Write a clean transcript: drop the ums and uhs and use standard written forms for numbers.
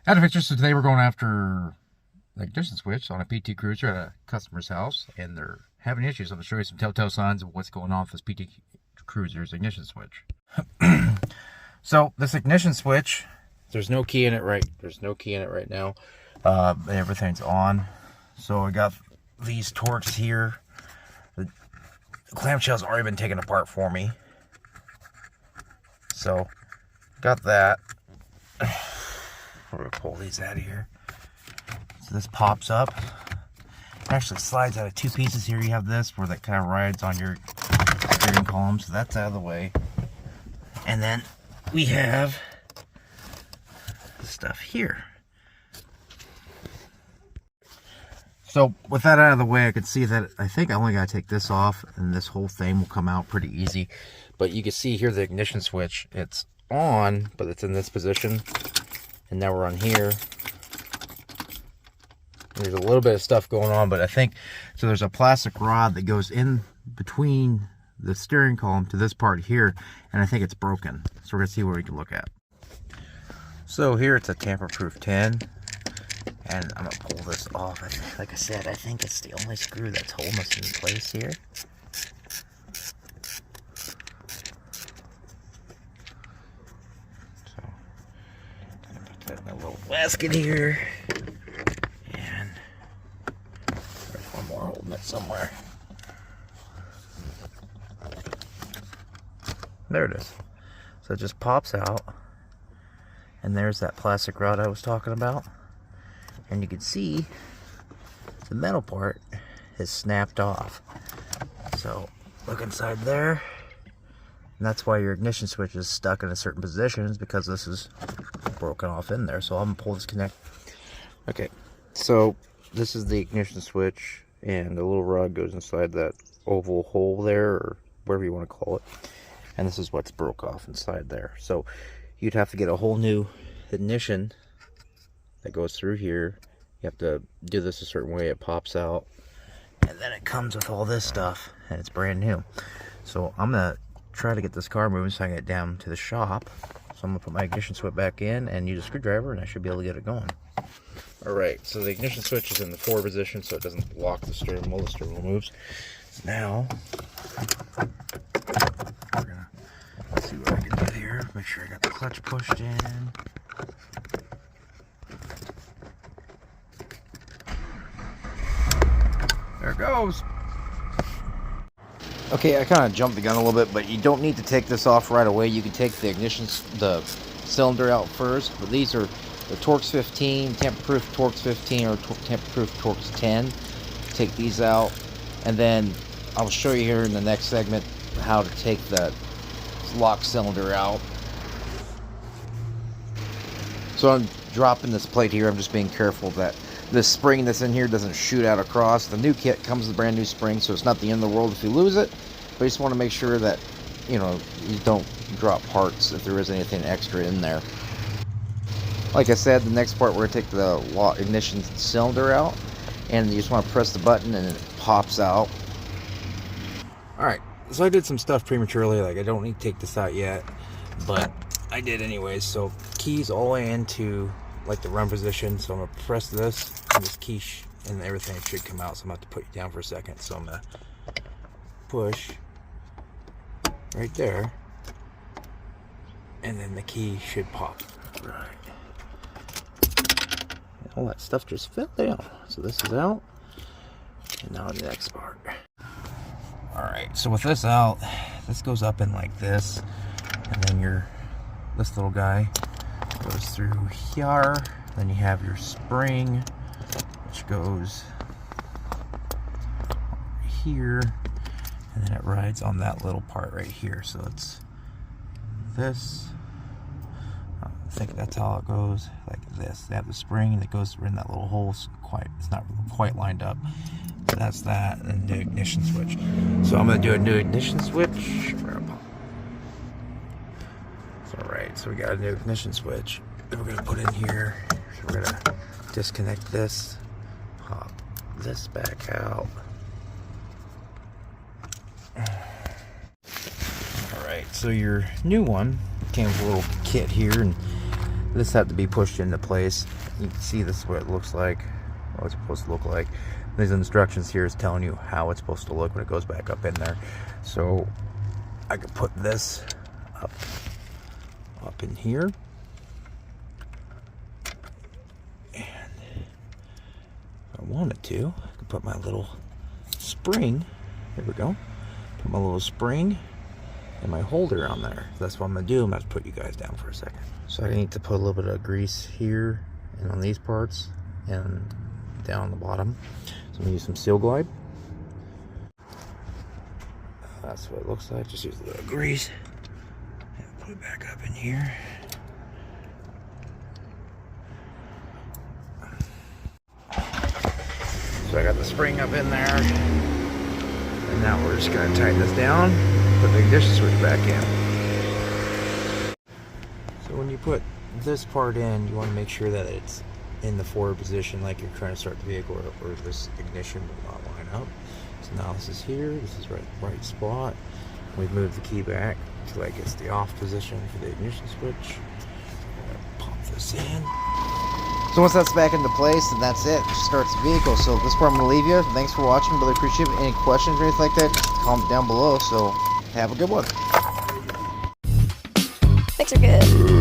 Out of pictures, so today we're going after the ignition switch on a PT Cruiser at a customer's house, and they're having issues. I'm going to show you some telltale signs of what's going on with this PT Cruiser's ignition switch. So this ignition switch, there's no key in it right now. Everything's on. So I got these torques here. The clamshell's already been taken apart for me. So got that. We're gonna pull these out of here. So this pops up. It actually slides out of two pieces here. You have this where that kind of rides on your steering column, so that's out of the way. And then we have the stuff here. So with that out of the way, I can see that I think I only got to take this off and this whole thing will come out pretty easy. But you can see here the ignition switch, it's on, but it's in this position. And now we're on here. There's a little bit of stuff going on, but I think, so there's a plastic rod that goes in between the steering column to this part here, and I think it's broken. So we're gonna see what we can look at. So here it's a tamper-proof 10, and I'm gonna pull this off. Like I said, I think it's the only screw that's holding us in place here. So, I'm gonna put that in a little basket here. Holding it somewhere. There it is. So it just pops out, and there's that plastic rod I was talking about, and you can see the metal part is snapped off. So look inside there, and that's why your ignition switch is stuck in a certain position, is because this is broken off in there. So I'm gonna pull this connect. Okay, so this is the ignition switch, and the little rod goes inside that oval hole there, or whatever you want to call it, and this is what's broke off inside there. So you'd have to get a whole new ignition that goes through here. You have to do this a certain way. It pops out, and then it comes with all this stuff, and it's brand new. So I'm gonna try to get this car moving so I can get down to the shop. So I'm gonna put my ignition switch back in and use a screwdriver, and I should be able to get it going. Alright, so the ignition switch is in the forward position so it doesn't lock the steering wheel. The steering wheel moves. Now, we're going to see what I can do here. Make sure I got the clutch pushed in. There it goes. Okay, I kind of jumped the gun a little bit, but you don't need to take this off right away. You can take the cylinder out first, but these are the Torx 15, tamper-proof Torx 15, or tamper-proof Torx 10. Take these out, and then I'll show you here in the next segment how to take the lock cylinder out. So I'm dropping this plate here. I'm just being careful that this spring that's in here doesn't shoot out across. The new kit comes with a brand new spring, so it's not the end of the world if you lose it, but you just want to make sure that, you know, you don't drop parts if there is anything extra in there. Like I said, the next part we're going to take the ignition cylinder out, and you just want to press the button and it pops out. Alright, so I did some stuff prematurely, like I don't need to take this out yet, but I did anyways. So keys all the way into like the run position, so I'm going to press this, and this key and everything should come out, so I'm going to have to put you down for a second. So I'm going to push right there, and then the key should pop. Right. All that stuff just fell down. So this is out, and now the next part. Alright, so with this out, this goes up in like this, and then this little guy goes through here. Then you have your spring, which goes here, and then it rides on that little part right here. So it's this. I think that's how it goes, like this. They have the spring that goes in that little hole. It's not quite lined up. But that's that, and the ignition switch. So I'm going to do a new ignition switch. Alright, so we got a new ignition switch that we're going to put in here. So we're going to disconnect this, pop this back out. Alright, so your new one came with a little kit here, and This had to be pushed into place. You can see this is what it looks like, what it's supposed to look like. These instructions here is telling you how it's supposed to look when it goes back up in there. So I could put this up in here, and if I wanted to, I could put my little spring. Here we go. Put my little spring and my holder on there. That's what I'm gonna do. I'm gonna put you guys down for a second. So I need to put a little bit of grease here and on these parts and down on the bottom. So I'm gonna use some Seal Glide. That's what it looks like. Just use a little grease and put it back up in here. So I got the spring up in there, and now we're just gonna tighten this down, put the ignition switch back in. So when you put this part in, you want to make sure that it's in the forward position like you're trying to start the vehicle, or this ignition will not line up. So now this is here, this is right spot. We've moved the key back to like it's the off position for the ignition switch. Pop this in. So once that's back into place, then that's it. Just starts the vehicle. So this is where I'm going to leave you. Thanks for watching. Really appreciate it. Any questions or anything like that, just comment down below. So have a good one. Thanks are good.